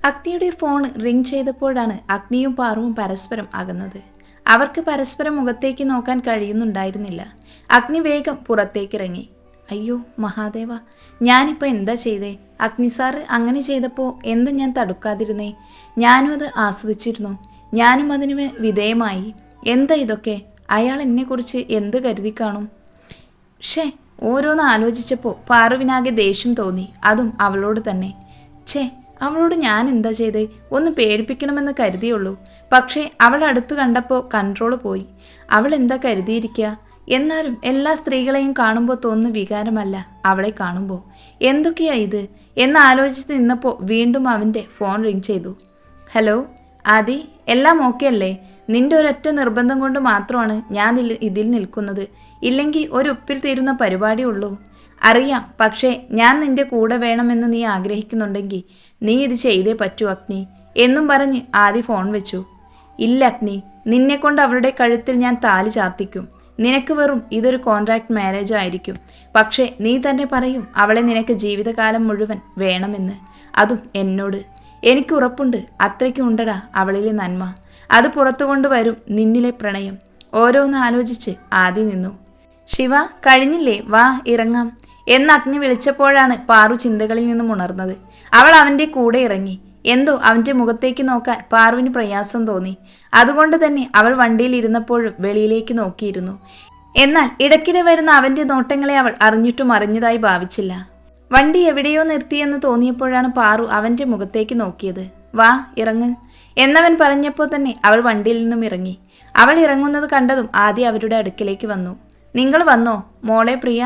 അഗ്നിയുടെ phone ring ചെയ്തപ്പോഴാണ് അഗ്നിയും പാറുവും പരസ്പരം അകന്നത്. അവർക്ക് പരസ്പരം മുഖത്തേക്ക് നോക്കാൻ കഴിയുന്നുണ്ടായിരുന്നില്ല. അഗ്നി വേഗം പുറത്തേക്കിറങ്ങി. അയ്യോ മഹാദേവ, ഞാനിപ്പോൾ എന്താ ചെയ്തേ? അഗ്നി സാറ് അങ്ങനെ ചെയ്തപ്പോൾ എന്താ ഞാൻ തടുക്കാതിരുന്നേ? ഞാനും അത് ആസ്വദിച്ചിരുന്നു. ഞാനും അതിന് വിധേയമായി. എന്താ ഇതൊക്കെ? അയാൾ എന്നെക്കുറിച്ച് എന്ത് കരുതി കാണും? ഓരോന്ന് ആലോചിച്ചപ്പോൾ പാറുവിനാകെ ദേഷ്യം തോന്നി. അതും അവളോട് തന്നെ. അവളോട് ഞാൻ എന്താ ചെയ്തേ? ഒന്ന് പേടിപ്പിക്കണമെന്ന് കരുതിയുള്ളൂ. പക്ഷേ അവൾ അടുത്ത് കണ്ടപ്പോൾ കൺട്രോൾ പോയി. അവൾ എന്താ കരുതിയിരിക്കുക? എന്നാലും എല്ലാ സ്ത്രീകളെയും കാണുമ്പോൾ തോന്നുന്ന വികാരമല്ല അവളെ കാണുമ്പോൾ. എന്തൊക്കെയാ ഇത് എന്ന് ആലോചിച്ച് നിന്നപ്പോൾ വീണ്ടും അവൻ്റെ ഫോൺ റിംഗ് ചെയ്തു. ഹലോ ആദി, എല്ലാം ഓക്കെ അല്ലേ? നിന്റെ ഒരൊറ്റ നിർബന്ധം കൊണ്ട് മാത്രമാണ് ഞാൻ ഇതിൽ നിൽക്കുന്നത്. ഇല്ലെങ്കിൽ ഒരു ഉപ്പിൽ തീരുന്ന പരിപാടിയുള്ളൂ. അറിയാം, പക്ഷേ ഞാൻ നിന്റെ കൂടെ വേണമെന്ന് നീ ആഗ്രഹിക്കുന്നുണ്ടെങ്കിൽ നീ ഇത് ചെയ്തേ പറ്റൂ അഗ്നി എന്നും പറഞ്ഞ് ആദി ഫോൺ വെച്ചു. ഇല്ല അഗ്നി, നിന്നെക്കൊണ്ട് അവളുടെ കഴുത്തിൽ ഞാൻ താലി ചാർത്തിക്കും. നിനക്ക് വെറും ഇതൊരു കോൺട്രാക്ട് മാരേജ് ആയിരിക്കും. പക്ഷേ നീ തന്നെ പറയും അവളെ നിനക്ക് ജീവിതകാലം മുഴുവൻ വേണമെന്ന്. അതും എന്നോട്. എനിക്ക് ഉറപ്പുണ്ട് അത്രയ്ക്കുണ്ടടാ അവളിലെ നന്മ. അത് പുറത്തു കൊണ്ടുവരും നിന്നിലെ പ്രണയം. ഓരോന്ന് ആലോചിച്ച് ആദി നിന്നു. ശിവ, കഴിഞ്ഞില്ലേ? വാ ഇറങ്ങാം എന്ന് അഗ്നി വിളിച്ചപ്പോഴാണ് പാറു ചിന്തകളിൽ നിന്നും ഉണർന്നത്. അവൾ അവൻ്റെ കൂടെ ഇറങ്ങി. എന്തോ അവൻ്റെ മുഖത്തേക്ക് നോക്കാൻ പാറുവിന് പ്രയാസം തോന്നി. അതുകൊണ്ട് തന്നെ അവൾ വണ്ടിയിൽ ഇരുന്നപ്പോഴും വെളിയിലേക്ക് നോക്കിയിരുന്നു. എന്നാൽ ഇടയ്ക്കിടെ വരുന്ന അവൻ്റെ നോട്ടങ്ങളെ അവൾ അറിഞ്ഞിട്ടും അറിഞ്ഞതായി ഭാവിച്ചില്ല. വണ്ടി എവിടെയോ നിർത്തിയെന്ന് തോന്നിയപ്പോഴാണ് പാറു അവൻ്റെ മുഖത്തേക്ക് നോക്കിയത്. വാ ഇറങ്ങ് എന്നവൻ പറഞ്ഞപ്പോൾ തന്നെ അവൾ വണ്ടിയിൽ നിന്നും ഇറങ്ങി. അവൾ ഇറങ്ങുന്നത് കണ്ടതും ആദ്യം അവരുടെ അടുക്കിലേക്ക് വന്നു. നിങ്ങൾ വന്നോ മോളെ പ്രിയ?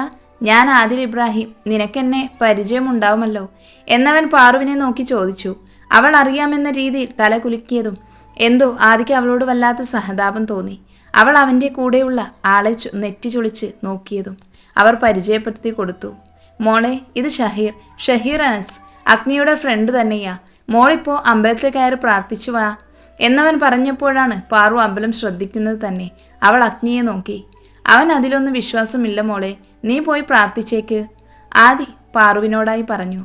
ഞാൻ ആദിൽ ഇബ്രാഹിം. നിനക്കെന്നെ പരിചയമുണ്ടാവുമല്ലോ എന്നവൻ പാറുവിനെ നോക്കി ചോദിച്ചു. അവൾ അറിയാമെന്ന രീതിയിൽ തല കുലുക്കിയതും എന്തോ ആദിക്ക് അവളോട് വല്ലാത്ത സഹതാപം തോന്നി. അവൾ അവൻ്റെ കൂടെയുള്ള ആളെ നെറ്റി ചുളിച്ച് നോക്കിയതും അവർ പരിചയപ്പെടുത്തി കൊടുത്തു. മോളെ, ഇത് ഷഹീർ അനസ്, അഗ്നിയുടെ ഫ്രണ്ട് തന്നെയാ. മോളിപ്പോൾ അമ്പലത്തിൽ കയറി പ്രാർത്ഥിച്ചു വാ എന്നവൻ പറഞ്ഞപ്പോഴാണ് പാറു അമ്പലം ശ്രദ്ധിക്കുന്നത് തന്നെ. അവൾ അഗ്നിയെ നോക്കി. അവൻ അതിലൊന്നും വിശ്വാസമില്ല മോളെ, നീ പോയി പ്രാർത്ഥിച്ചേക്ക് ആദി പാറുവിനോടായി പറഞ്ഞു.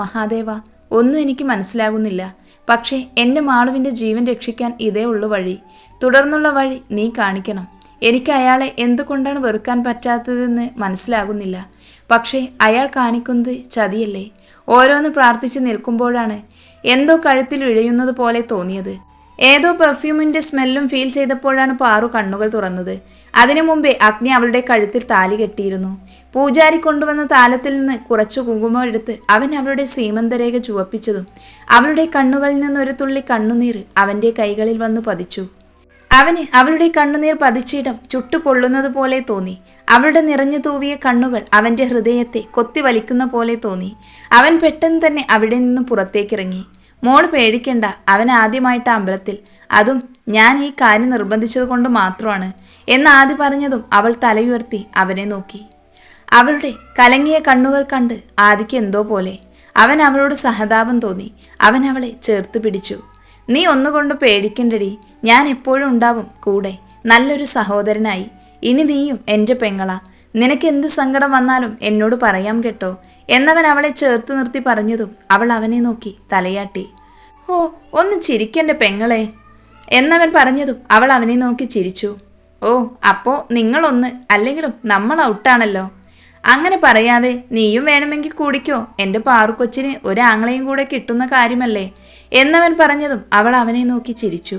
മഹാദേവ, ഒന്നും എനിക്ക് മനസ്സിലാകുന്നില്ല. പക്ഷേ എൻ്റെ മാളുവിൻ്റെ ജീവൻ രക്ഷിക്കാൻ ഇതേ ഉള്ളു വഴി. തുടർന്നുള്ള വഴി നീ കാണിക്കണം. എനിക്ക് അയാളെ എന്തുകൊണ്ടാണ് വെറുക്കാൻ പറ്റാത്തതെന്ന് മനസ്സിലാകുന്നില്ല. പക്ഷേ അയാൾ കാണിക്കുന്നത് ചതിയല്ലേ? ഓരോന്ന് പ്രാർത്ഥിച്ച് നിൽക്കുമ്പോഴാണ് എന്തോ കഴുത്തിൽ ഇഴയുന്നത് പോലെ തോന്നിയത്. ഏതോ പെർഫ്യൂമിൻ്റെ സ്മെല്ലും ഫീൽ ചെയ്തപ്പോഴാണ് പാറു കണ്ണുകൾ തുറന്നത്. അതിനു മുമ്പേ അഗ്നി അവളുടെ കഴുത്തിൽ താലി കെട്ടിയിരുന്നു. പൂജാരി കൊണ്ടുവന്ന താലത്തിൽ നിന്ന് കുറച്ചു കുങ്കുമം എടുത്ത് അവൻ അവളുടെ സീമന്തരേഖ ചുവപ്പിച്ചതും അവളുടെ കണ്ണുകളിൽ നിന്നൊരു തുള്ളി കണ്ണുനീർ അവൻ്റെ കൈകളിൽ വന്നു പതിച്ചു. അവന് അവളുടെ കണ്ണുനീർ പതിച്ചിടം ചുട്ടുപൊള്ളുന്നത് പോലെ തോന്നി. അവളുടെ നിറഞ്ഞു തൂവിയ കണ്ണുകൾ അവൻ്റെ ഹൃദയത്തെ കൊത്തി വലിക്കുന്ന പോലെ തോന്നി. അവൻ പെട്ടെന്ന് തന്നെ അവിടെ നിന്ന് പുറത്തേക്കിറങ്ങി. മോൾ പേടിക്കണ്ട, അവൻ ആദ്യമായിട്ട് അമ്പലത്തിൽ, അതും ഞാൻ ഈ കാര്യം നിർബന്ധിച്ചത് കൊണ്ട് മാത്രമാണ് എന്ന് ആദ്യ പറഞ്ഞതും അവൾ തലയുയർത്തി അവനെ നോക്കി. അവളുടെ കലങ്ങിയ കണ്ണുകൾ കണ്ട് ആദിക്ക് എന്തോ പോലെ. അവൻ അവളോട് സഹതാപം തോന്നി. അവൻ അവളെ ചേർത്ത് പിടിച്ചു. നീ ഒന്നുകൊണ്ട് പേടിക്കണ്ടടി, ഞാൻ എപ്പോഴും ഉണ്ടാവും കൂടെ, നല്ലൊരു സഹോദരനായി. ഇനി നീയും എൻ്റെ പെങ്ങളാ. നിനക്ക് എന്ത് സങ്കടം വന്നാലും എന്നോട് പറയാം കേട്ടോ എന്നവൻ അവളെ ചേർത്ത് നിർത്തി പറഞ്ഞതും അവൾ അവനെ നോക്കി തലയാട്ടി. ഓ, ഒന്ന് ചിരിക്കെൻ്റെ പെങ്ങളെ എന്നവൻ പറഞ്ഞതും അവൾ അവനെ നോക്കി ചിരിച്ചു. ഓ, അപ്പോൾ നിങ്ങളൊന്ന്, അല്ലെങ്കിലും നമ്മൾ ഔട്ടാണല്ലോ. അങ്ങനെ പറയാതെ നീയും വേണമെങ്കിൽ കൂടിക്കോ. എൻ്റെ പാറുക്കൊച്ചിന് ഒരാങ്ങളെയും കൂടെ കിട്ടുന്ന കാര്യമല്ലേ എന്നവൻ പറഞ്ഞതും അവൾ അവനെ നോക്കി ചിരിച്ചു.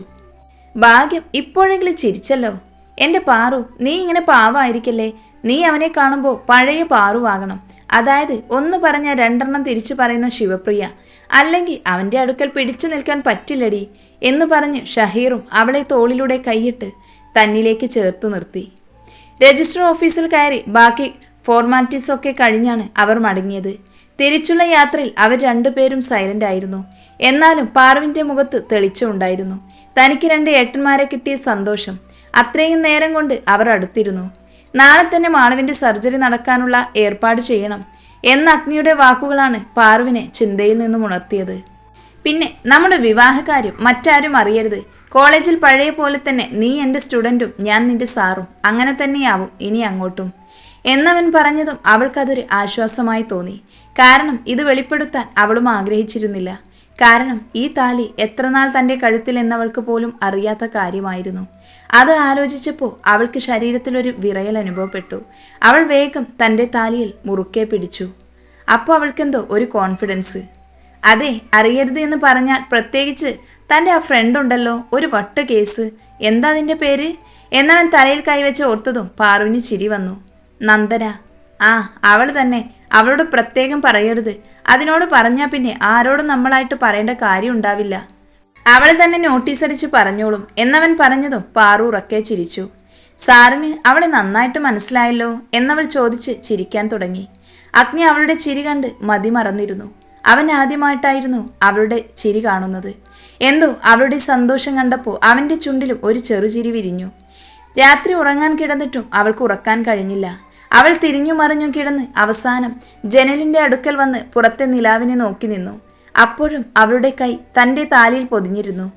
ഭാഗ്യം, ഇപ്പോഴെങ്കിലും ചിരിച്ചല്ലോ. എൻ്റെ പാറു, നീ ഇങ്ങനെ പാവായിരിക്കല്ലേ. നീ അവനെ കാണുമ്പോൾ പഴയ പാറുവാകണം. അതായത് ഒന്ന് പറഞ്ഞാൽ രണ്ടെണ്ണം തിരിച്ചു പറയുന്ന ശിവപ്രിയ. അല്ലെങ്കിൽ അവൻ്റെ അടുക്കൽ പിടിച്ചു നിൽക്കാൻ പറ്റില്ലടി എന്ന് പറഞ്ഞ് ഷഹീറും അവളെ തോളിലൂടെ കൈയിട്ട് തന്നിലേക്ക് ചേർത്ത് നിർത്തി. രജിസ്റ്റർ ഓഫീസിൽ കയറി ബാക്കി ഫോർമാലിറ്റീസൊക്കെ കഴിഞ്ഞാണ് അവർ മടങ്ങിയത്. തിരിച്ചുള്ള യാത്രയിൽ അവർ രണ്ടുപേരും സൈലന്റ് ആയിരുന്നു. എന്നാലും പാറുവിൻ്റെ മുഖത്ത് തെളിച്ചമുണ്ടായിരുന്നു. തനിക്ക് 2 ഏട്ടന്മാരെ കിട്ടിയ സന്തോഷം. അത്രയും നേരം കൊണ്ട് അവർ അടുത്തിരുന്നു. നാളെ തന്നെ മാളുവിൻ്റെ സർജറി നടക്കാനുള്ള ഏർപ്പാട് ചെയ്യണം എന്ന അഗ്നിയുടെ വാക്കുകളാണ് പാറുവിനെ ചിന്തയിൽ നിന്നും ഉണർത്തിയത്. പിന്നെ നമ്മുടെ വിവാഹകാര്യം മറ്റാരും അറിയരുത്. കോളേജിൽ പഴയ പോലെ തന്നെ നീ എൻ്റെ സ്റ്റുഡൻറ്റും ഞാൻ നിൻ്റെ സാറും അങ്ങനെ തന്നെയാവും ഇനി അങ്ങോട്ടും എന്നവൻ പറഞ്ഞതും അവൾക്കതൊരു ആശ്വാസമായി തോന്നി. കാരണം ഇത് വെളിപ്പെടുത്താൻ അവളും ആഗ്രഹിച്ചിരുന്നില്ല. കാരണം ഈ താലി എത്രനാൾ തൻ്റെ കഴുത്തിൽ എന്നവൾക്ക് പോലും അറിയാത്ത കാര്യമായിരുന്നു. അത് ആലോചിച്ചപ്പോൾ അവൾക്ക് ശരീരത്തിലൊരു വിറയൽ അനുഭവപ്പെട്ടു. അവൾ വേഗം തൻ്റെ താലിയിൽ മുറുക്കെ പിടിച്ചു. അപ്പോൾ അവൾക്കെന്തോ ഒരു കോൺഫിഡൻസ്. അതെ, അറിയരുത് എന്ന് പറഞ്ഞാൽ, പ്രത്യേകിച്ച് തൻ്റെ ആ ഫ്രണ്ട് ഉണ്ടല്ലോ, ഒരു വട്ട് കേസ്, എന്താ അതിൻ്റെ പേര് എന്നവൻ തലയിൽ കൈവച്ച് ഓർത്തതും പാറുവിന് ചിരി വന്നു. നന്ദന. ആ, അവൾ തന്നെ. അവളോട് പ്രത്യേകം പറയരുത്. അതിനോട് പറഞ്ഞാൽ പിന്നെ ആരോടും നമ്മളായിട്ട് പറയേണ്ട കാര്യം ഉണ്ടാവില്ല. അവൾ തന്നെ നോട്ടീസ് അടിച്ച് പറഞ്ഞോളും എന്നവൻ പറഞ്ഞതും പാറു ഉറക്കെ ചിരിച്ചു. സാറിന് അവളെ നന്നായിട്ട് മനസ്സിലായല്ലോ എന്നവൾ ചോദിച്ച് ചിരിക്കാൻ തുടങ്ങി. അഗ്നി അവളുടെ ചിരി കണ്ട് മതിമറന്നിരുന്നു. അവൻ ആദ്യമായിട്ടായിരുന്നു അവളുടെ ചിരി കാണുന്നത്. എന്തോ അവളുടെ സന്തോഷം കണ്ടപ്പോൾ അവൻ്റെ ചുണ്ടിലും ഒരു ചെറുചിരി വിരിഞ്ഞു. രാത്രി ഉറങ്ങാൻ കിടന്നിട്ടും അവൾക്ക് ഉറക്കാൻ കഴിഞ്ഞില്ല. അവൾ തിരിഞ്ഞു മറിഞ്ഞു കിടന്ന് അവസാനം ജനലിൻ്റെ അടുക്കൽ വന്ന് പുറത്തെ നിലാവിനെ നോക്കി നിന്നു. അപ്പോഴും അവളുടെ കൈ തൻ്റെ താലിയിൽ പൊതിഞ്ഞിരുന്നു.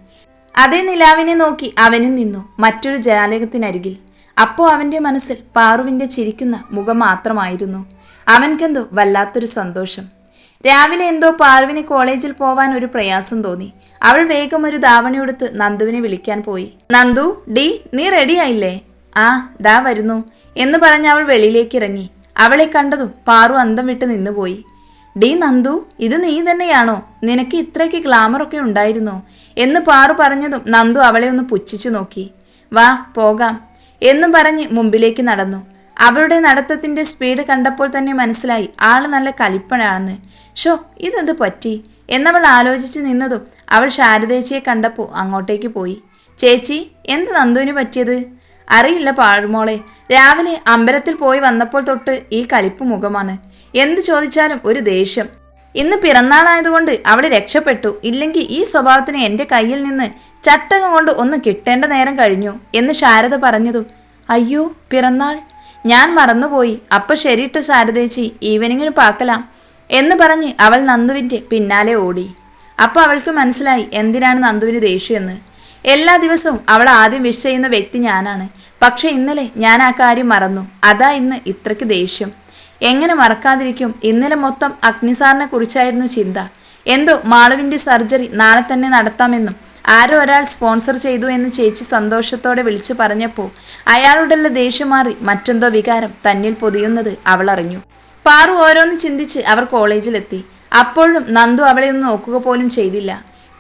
അതേ നിലാവിനെ നോക്കി അവനും നിന്നു മറ്റൊരു ജാലകത്തിനരികിൽ. അപ്പോൾ അവൻ്റെ മനസ്സിൽ പാറുവിൻ്റെ ചിരിക്കുന്ന മുഖം മാത്രമായിരുന്നു. അവൻക്കെന്തോ വല്ലാത്തൊരു സന്തോഷം. രാവിലെ എന്തോ പാറുവിന് കോളേജിൽ പോവാൻ ഒരു പ്രയാസം തോന്നി. അവൾ വേഗം ഒരു ധാവണിയെടുത്ത് നന്ദുവിനെ വിളിക്കാൻ പോയി. നന്ദു, ഡി, നീ റെഡിയായില്ലേ? ആ, ദാ വരുന്നു എന്ന് പറഞ്ഞ് അവൾ വെളിയിലേക്ക് ഇറങ്ങി. അവളെ കണ്ടതും പാറു അന്തം വിട്ട് നിന്നുപോയി. ഡി നന്ദു, ഇത് നീ തന്നെയാണോ? നിനക്ക് ഇത്രയ്ക്ക് ഗ്ലാമറൊക്കെ ഉണ്ടായിരുന്നോ എന്ന് പാറു പറഞ്ഞതും നന്ദു അവളെ ഒന്ന് പുച്ഛിച്ചു നോക്കി. വാ പോകാം എന്നും പറഞ്ഞ് മുമ്പിലേക്ക് നടന്നു. അവളുടെ നടത്തത്തിൻ്റെ സ്പീഡ് കണ്ടപ്പോൾ തന്നെ മനസ്സിലായി ആള് നല്ല കലിപ്പനാണെന്ന്. ഷോ, ഇതെന്ത് പറ്റി എന്നവൾ ആലോചിച്ച് നിന്നതും അവൾ ശാരദേച്ചിയെ കണ്ടപ്പോൾ അങ്ങോട്ടേക്ക് പോയി. ചേച്ചി, എന്ത് നന്ദുവിന് പറ്റിയത്? അറിയില്ല പാഴുമോളെ, രാവിലെ അമ്പലത്തിൽ പോയി വന്നപ്പോൾ തൊട്ട് ഈ കലിപ്പ് മുഖമാണ്. എന്ത് ചോദിച്ചാലും ഒരു ദേഷ്യം. ഇന്ന് പിറന്നാളായതുകൊണ്ട് അവൾ രക്ഷപ്പെട്ടു. ഇല്ലെങ്കിൽ ഈ സ്വഭാവത്തിന് എൻ്റെ കയ്യിൽ നിന്ന് ചട്ടകം കൊണ്ട് ഒന്ന് കിട്ടേണ്ട നേരം കഴിഞ്ഞു എന്ന് ശാരദ പറഞ്ഞതും, അയ്യോ പിറന്നാൾ, ഞാൻ മറന്നുപോയി. അപ്പം ശരിയിട്ട് ശാരദേച്ചി, ഈവനിങ്ങിന് പാക്കലാം എന്ന് പറഞ്ഞ് അവൾ നന്ദുവിൻ്റെ പിന്നാലെ ഓടി. അപ്പോൾ അവൾക്ക് മനസ്സിലായി എന്തിനാണ് നന്ദുവിന് ദേഷ്യമെന്ന്. എല്ലാ ദിവസവും അവൾ ആദ്യം വിഷ് ചെയ്യുന്ന വ്യക്തി ഞാനാണ്. പക്ഷെ ഇന്നലെ ഞാൻ ആ കാര്യം മറന്നു. അതാ ഇന്ന് ഇത്രയ്ക്ക് ദേഷ്യം. എങ്ങനെ മറക്കാതിരിക്കും? ഇന്നലെ മൊത്തം അഗ്നിസാറിനെ കുറിച്ചായിരുന്നു ചിന്ത. എന്തോ മാളുവിൻ്റെ സർജറി നാളെ തന്നെ നടത്താമെന്നും ആരോ ഒരാൾ സ്പോൺസർ ചെയ്തു എന്ന് ചേച്ചി സന്തോഷത്തോടെ വിളിച്ചു പറഞ്ഞപ്പോൾ അയാളുടെല്ലാം ദേഷ്യം മാറി മറ്റെന്തോ വികാരം തന്നിൽ പൊതിയുന്നത് അവൾ അറിഞ്ഞു. പാറു ഓരോന്ന് ചിന്തിച്ച് അവർ കോളേജിലെത്തി. അപ്പോഴും നന്ദു അവളെ ഒന്ന് നോക്കുക പോലും ചെയ്തില്ല.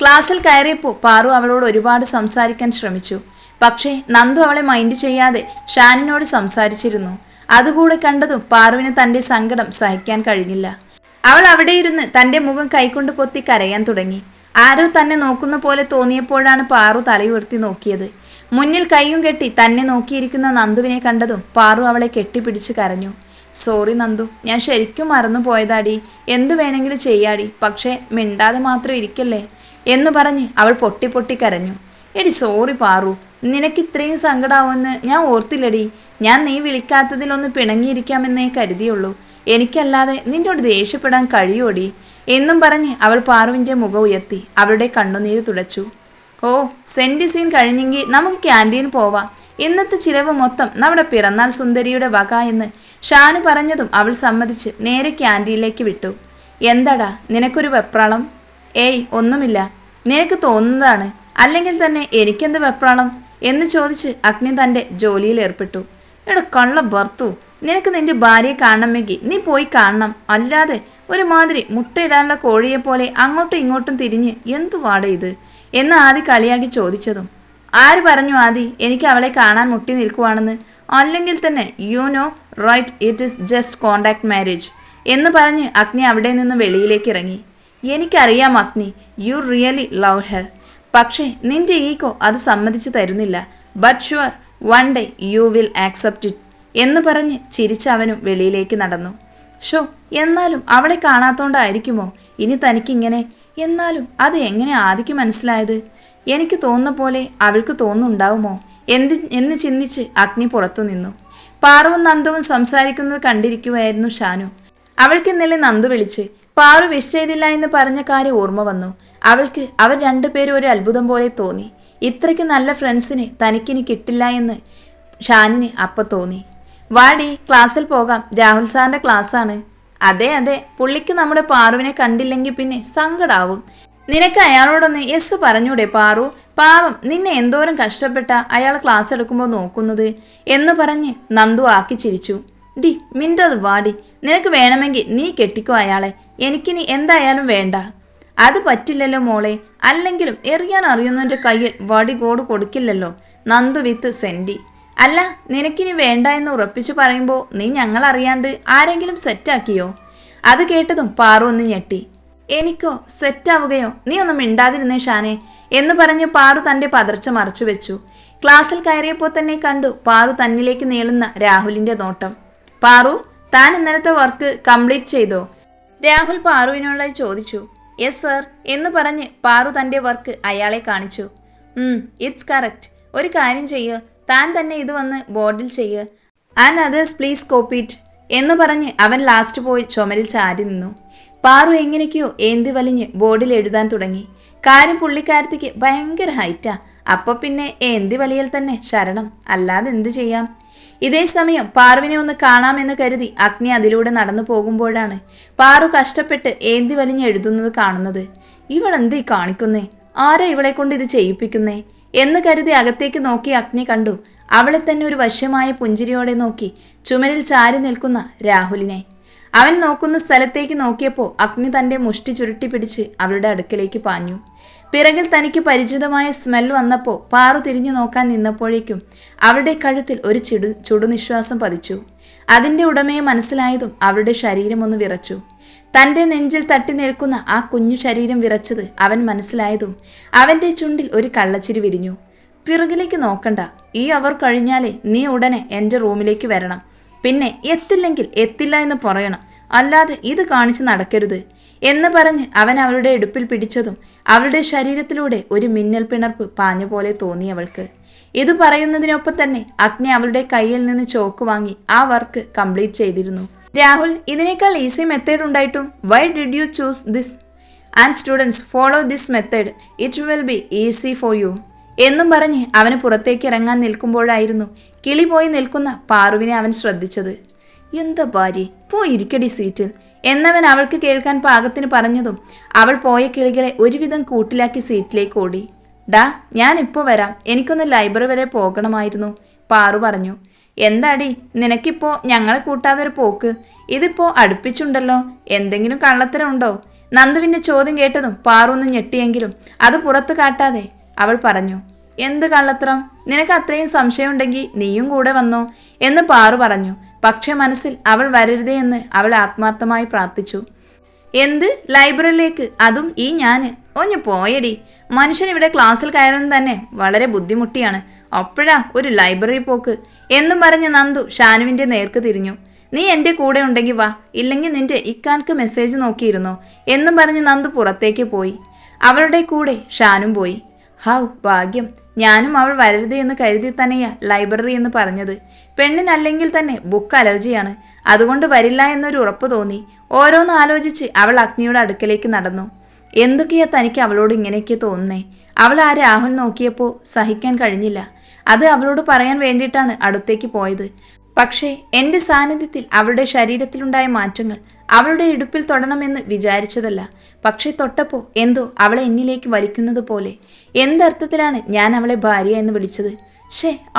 ക്ലാസ്സിൽ കയറിയപ്പോൾ പാറു അവളോട് ഒരുപാട് സംസാരിക്കാൻ ശ്രമിച്ചു. പക്ഷേ നന്ദു അവളെ മൈൻഡ് ചെയ്യാതെ ഷാനിനോട് സംസാരിച്ചിരുന്നു. അതുകൂടെ കണ്ടതും പാറുവിന് തൻ്റെ സങ്കടം സഹിക്കാൻ കഴിഞ്ഞില്ല. അവൾ അവിടെ ഇരുന്ന് തൻ്റെ മുഖം കൈകൊണ്ട് പൊത്തി കരയാൻ തുടങ്ങി. ആരോ തന്നെ നോക്കുന്ന പോലെ തോന്നിയപ്പോഴാണ് പാറു തലയുയർത്തി നോക്കിയത്. മുന്നിൽ കൈയും കെട്ടി തന്നെ നോക്കിയിരിക്കുന്ന നന്ദുവിനെ കണ്ടതും പാറു അവളെ കെട്ടിപ്പിടിച്ച് കരഞ്ഞു. സോറി നന്ദു, ഞാൻ ശരിക്കും മറന്നു പോയതാടി. എന്തു വേണമെങ്കിലും ചെയ്യാടി, പക്ഷേ മിണ്ടാതെ മാത്രം ഇരിക്കല്ലേ എന്ന് പറഞ്ഞ് അവൾ പൊട്ടി പൊട്ടി കരഞ്ഞു. എടി സോറി പാറു, നിനക്ക് ഇത്രയും സങ്കടമാവുമെന്ന് ഞാൻ ഓർത്തില്ലടി. ഞാൻ നീ വിളിക്കാത്തതിലൊന്ന് പിണങ്ങിയിരിക്കാമെന്നേ കരുതിയുള്ളൂ. എനിക്കല്ലാതെ നിന്നോട് ദേഷ്യപ്പെടാൻ കഴിയുമോടി എന്നും പറഞ്ഞ് അവൾ പാറുവിൻ്റെ മുഖം ഉയർത്തി അവളുടെ കണ്ണുനീര് തുടച്ചു. ഓ, സെൻറ്റ് സീൻ കഴിഞ്ഞെങ്കിൽ നമുക്ക് ക്യാൻറ്റീൻ പോവാം. ഇന്നത്തെ ചിലവ് മൊത്തം നമ്മുടെ പിറന്നാൾ സുന്ദരിയുടെ വക എന്ന് ഷാനു പറഞ്ഞതും അവൾ സമ്മതിച്ച് നേരെ ക്യാൻറ്റീനിലേക്ക് വിട്ടു. എന്താടാ നിനക്കൊരു വെപ്രാളം? ഏയ് ഒന്നുമില്ല, നിനക്ക് തോന്നുന്നതാണ്. അല്ലെങ്കിൽ തന്നെ എനിക്കെന്ത് വെപ്രാളം എന്ന് ചോദിച്ച് അഗ്നി തൻ്റെ ജോലിയിൽ ഏർപ്പെട്ടു. എടാ കള്ള ഭർത്തു, നിനക്ക് നിന്റെ ഭാര്യയെ കാണണമെങ്കിൽ നീ പോയി കാണണം. അല്ലാതെ ഒരുമാതിരി മുട്ടയിടാനുള്ള കോഴിയെപ്പോലെ അങ്ങോട്ടും ഇങ്ങോട്ടും തിരിഞ്ഞ് എന്തു വാടേ ഇത് എന്ന് ആദി കളിയാക്കി ചോദിച്ചതും, ആര് പറഞ്ഞു ആദി എനിക്ക് അവളെ കാണാൻ മുട്ടി നിൽക്കുവാണെന്ന്? അല്ലെങ്കിൽ തന്നെ you know right, it is just contract marriage എന്ന് പറഞ്ഞ് അഗ്നി അവിടെ നിന്ന് വെളിയിലേക്ക് ഇറങ്ങി. എനിക്കറിയാം അഗ്നി, യു റിയലി ലവ് ഹെർ. പക്ഷേ നിന്റെ ഈഗോ അത് സമ്മതിച്ചു തരുന്നില്ല. But sure one day you will accept it എന്ന് പറഞ്ഞ് ചിരിച്ചവനും വെളിയിലേക്ക് നടന്നു. ഷോ, എന്നാലും അവളെ കാണാത്തോണ്ടായിരിക്കുമോ ഇനി തനിക്കിങ്ങനെ? എന്നാലും അത് എങ്ങനെ ആദിക്ക് മനസ്സിലായത്? എനിക്ക് തോന്നുന്ന പോലെ അവൾക്ക് തോന്നുന്നുണ്ടാവുമോ എന്ന് ചിന്തിച്ച് അഗ്നി പുറത്തു നിന്നു. പാറുവും നന്ദുവും സംസാരിക്കുന്നത് കണ്ടിരിക്കുകയായിരുന്നു ഷാനു. അവൾക്ക് ഇന്നലെ നന്ദു വിളിച്ച് പാറു വിഷ് ചെയ്തില്ല എന്ന് പറഞ്ഞ കാര്യം ഓർമ്മ വന്നു. അവൾക്ക് അവർ രണ്ടുപേരും ഒരു അത്ഭുതം പോലെ തോന്നി. ഇത്രയ്ക്ക് നല്ല ഫ്രണ്ട്സിനെ തനിക്കിനി കിട്ടില്ല എന്ന് ഷാനിന് അപ്പം തോന്നി. വാടി, ക്ലാസ്സിൽ പോകാം, രാഹുൽ സാറിൻ്റെ ക്ലാസ്സാണ്. അതെ അതെ, പുള്ളിക്ക് നമ്മുടെ പാറുവിനെ കണ്ടില്ലെങ്കിൽ പിന്നെ സങ്കടാവും. നിനക്ക് അയാളോടൊന്ന് യെസ് പറഞ്ഞൂടെ പാറു? പാവം, നിന്നെ എന്തോരം കഷ്ടപ്പെട്ട അയാൾ ക്ലാസ് എടുക്കുമ്പോൾ നോക്കുന്നത് എന്ന് പറഞ്ഞ് നന്ദു ആക്കി ചിരിച്ചു. ഡി മിണ്ടത് വാടി, നിനക്ക് വേണമെങ്കിൽ നീ കെട്ടിക്കോ അയാളെ, എനിക്കിനി എന്തായാലും വേണ്ട. അത് പറ്റില്ലല്ലോ മോളെ, അല്ലെങ്കിലും എറിയാൻ അറിയുന്നവൻ്റെ കയ്യിൽ വടികോട് കൊടുക്കില്ലല്ലോ. നന്ദു വിത്ത് സെൻറ്റി. അല്ല, നിനക്കിനി വേണ്ട എന്ന് ഉറപ്പിച്ച് പറയുമ്പോൾ നീ ഞങ്ങളറിയാണ്ട് ആരെങ്കിലും സെറ്റാക്കിയോ? അത് കേട്ടതും പാറു ഒന്ന് ഞെട്ടി. എനിക്കോ സെറ്റാവുകയോ? നീ ഒന്നും മിണ്ടാതിരുന്നേ ഷാനെ എന്ന് പറഞ്ഞ് പാറു തൻ്റെ പതർച്ച മറച്ചു വെച്ചു. ക്ലാസ്സിൽ കയറിയപ്പോൾ തന്നെ കണ്ടു പാറു തന്നിലേക്ക് നീളുന്ന രാഹുലിൻ്റെ നോട്ടം. പാറു, താൻ ഇന്നലത്തെ വർക്ക് കംപ്ലീറ്റ് ചെയ്തോ? രാഹുൽ പാറുവിനോടായി ചോദിച്ചു. യെസ് സർ എന്ന് പറഞ്ഞ് പാറു തൻ്റെ വർക്ക് അയാളെ കാണിച്ചു. It's correct. ഒരു കാര്യം ചെയ്യുക, താൻ തന്നെ ഇത് വന്ന് ബോർഡിൽ ചെയ്യുക. And others please copy it എന്ന് പറഞ്ഞ് അവൻ ലാസ്റ്റ് പോയി ചുമരിൽ ചാരി നിന്നു. പാറു എങ്ങനെയൊക്കെയോ ഏന്തി വലിഞ്ഞ് ബോർഡിൽ എഴുതാൻ തുടങ്ങി. കാര്യം പുള്ളിക്കാരത്തിക്ക് ഭയങ്കര ഹൈറ്റാ. അപ്പോൾ പിന്നെ ഏന്തി വലിയൽ തന്നെ ശരണം, അല്ലാതെ എന്ത് ചെയ്യാം. ഇതേ സമയം പാറുവിനെ ഒന്ന് കാണാമെന്ന് കരുതി അഗ്നി അതിലൂടെ നടന്നു പോകുമ്പോഴാണ് പാറു കഷ്ടപ്പെട്ട് ഏന്തി വലിഞ്ഞ് എഴുതുന്നത് കാണുന്നത്. ഇവളെന്തീ കാണിക്കുന്നേ? ആരാ ഇവളെ കൊണ്ട് ഇത് ചെയ്യിപ്പിക്കുന്നേ എന്ന് കരുതി അകത്തേക്ക് നോക്കി അഗ്നി കണ്ടു അവളെ തന്നെ ഒരു വശ്യമായ പുഞ്ചിരിയോടെ നോക്കി ചുമരിൽ ചാരി നിൽക്കുന്ന രാഹുലിനെ. അവൻ നോക്കുന്ന സ്ഥലത്തേക്ക് നോക്കിയപ്പോൾ അഗ്നി തൻ്റെ മുഷ്ടി ചുരുട്ടി പിടിച്ച് അവളുടെ അടുക്കലേക്ക് പാഞ്ഞു. പിറകിൽ തനിക്ക് പരിചിതമായ സ്മെൽ വന്നപ്പോൾ പാറു തിരിഞ്ഞു നോക്കാൻ നിന്നപ്പോഴേക്കും അവളുടെ കഴുത്തിൽ ഒരു ചുടുനിശ്വാസം പതിച്ചു. അതിൻ്റെ ഉടമയെ മനസ്സിലായതും അവളുടെ ശരീരം ഒന്ന് വിറച്ചു. തൻ്റെ നെഞ്ചിൽ തട്ടി നിൽക്കുന്ന ആ കുഞ്ഞു ശരീരം വിറച്ചത് അവൻ മനസ്സിലായതും അവൻ്റെ ചുണ്ടിൽ ഒരു കള്ളച്ചിരി വിരിഞ്ഞു. പിറകിലേക്ക് നോക്കണ്ട, ഈ അവർ കഴിഞ്ഞാലേ നീ ഉടനെ എൻ്റെ റൂമിലേക്ക് വരണം. പിന്നെ എത്തില്ലെങ്കിൽ എത്തില്ല എന്ന് പറയണം, അല്ലാതെ ഇത് കാണിച്ച് നടക്കരുത് എന്ന് പറഞ്ഞ് അവൻ അവളുടെ ഇടുപ്പിൽ പിടിച്ചതും അവളുടെ ശരീരത്തിലൂടെ ഒരു മിന്നൽ പിണർപ്പ് പാഞ്ഞ പോലെ തോന്നി അവൾക്ക്. ഇത് പറയുന്നതിനൊപ്പം തന്നെ അഗ്നി അവളുടെ കയ്യിൽ നിന്ന് ചോക്ക് വാങ്ങി ആ വർക്ക് കംപ്ലീറ്റ് ചെയ്തിരുന്നു. രാഹുൽ, ഇതിനേക്കാൾ ഈസി മെത്തേഡ് ഉണ്ടായിട്ടും why did you choose this? And students follow this method, it will be easy for you എന്നും പറഞ്ഞ് അവന് പുറത്തേക്ക് ഇറങ്ങാൻ നിൽക്കുമ്പോഴായിരുന്നു കിളി പോയി നിൽക്കുന്ന പാറുവിനെ അവൻ ശ്രദ്ധിച്ചത്. എന്താ ഭാര്യ, പോയിരിക്കടി സീറ്റിൽ എന്നവൻ അവൾക്ക് കേൾക്കാൻ പാകത്തിന് പറഞ്ഞതും അവൾ പോയ കിളികളെ ഒരുവിധം കൂട്ടിലാക്കി സീറ്റിലേക്ക് ഓടി. ഡാ, ഞാൻ ഇപ്പോൾ വരാം, എനിക്കൊന്ന് ലൈബ്രറി വരെ പോകണമായിരുന്നു, പാറു പറഞ്ഞു. എന്താടി നിനക്കിപ്പോൾ ഞങ്ങളെ കൂട്ടാതെ ഒരു പോക്ക്? ഇതിപ്പോൾ അടുപ്പിച്ചുണ്ടല്ലോ, എന്തെങ്കിലും കള്ളത്തരം ഉണ്ടോ? നന്ദുവിൻ്റെ ചോദ്യം കേട്ടതും പാറു ഒന്ന് ഞെട്ടിയെങ്കിലും അത് പുറത്ത് കാട്ടാതെ അവൾ പറഞ്ഞു. എന്ത് കള്ളത്തരം? നിനക്ക് അത്രയും സംശയമുണ്ടെങ്കിൽ നീയും കൂടെ വന്നോ എന്ന് പാറു പറഞ്ഞു. പക്ഷെ മനസ്സിൽ അവൾ വരരുതേ എന്ന് അവൾ ആത്മാർത്ഥമായി പ്രാർത്ഥിച്ചു. എന്ത് ലൈബ്രറിയിലേക്ക്? അതും ഈ ഞാന്? ഒന്ന് പോയടി, മനുഷ്യൻ ഇവിടെ ക്ലാസ്സിൽ കയറുന്നത് തന്നെ വളരെ ബുദ്ധിമുട്ടിയാണ്, അപ്പോഴാ ഒരു ലൈബ്രറി പോക്ക് എന്നും പറഞ്ഞ് നന്ദു ഷാനുവിൻ്റെ നേർക്ക് തിരിഞ്ഞു. നീ എൻ്റെ കൂടെ ഉണ്ടെങ്കിൽ വാ, ഇല്ലെങ്കിൽ നിന്റെ ഇക്കാൻക്ക് മെസ്സേജ് നോക്കിയിരുന്നോ എന്നും പറഞ്ഞ് നന്ദു പുറത്തേക്ക് പോയി. അവളുടെ കൂടെ ഷാനും പോയി. ഹൗ ഭാഗ്യം, ഞാനും അവൾ വരരുത് എന്ന് കരുതി തന്നെയാ ലൈബ്രറി എന്ന് പറഞ്ഞത്. പെണ്ണിനല്ലെങ്കിൽ തന്നെ ബുക്ക് അലർജിയാണ്, അതുകൊണ്ട് വരില്ല എന്നൊരു ഉറപ്പ് തോന്നി. ഓരോന്ന് ആലോചിച്ച് അവൾ അഗ്നിയുടെ അടുക്കലേക്ക് നടന്നു. എന്തൊക്കെയാ തനിക്ക് അവളോട് ഇങ്ങനെയൊക്കെ തോന്നുന്നേ? അവൾ ആ രാഹുൽ നോക്കിയപ്പോൾ സഹിക്കാൻ കഴിഞ്ഞില്ല. അത് അവളോട് പറയാൻ വേണ്ടിയിട്ടാണ് അടുത്തേക്ക് പോയത്. പക്ഷേ എൻ്റെ സാന്നിധ്യത്തിൽ അവളുടെ ശരീരത്തിലുണ്ടായ മാറ്റങ്ങൾ അവളുടെ ഇടുപ്പിൽ തൊടണമെന്ന് വിചാരിച്ചതല്ല. പക്ഷെ തൊട്ടപ്പോൾ എന്തോ അവളെ എന്നിലേക്ക് വലിക്കുന്നത് പോലെ. എന്തർത്ഥത്തിലാണ് ഞാൻ അവളെ ഭാര്യ എന്ന് വിളിച്ചത്?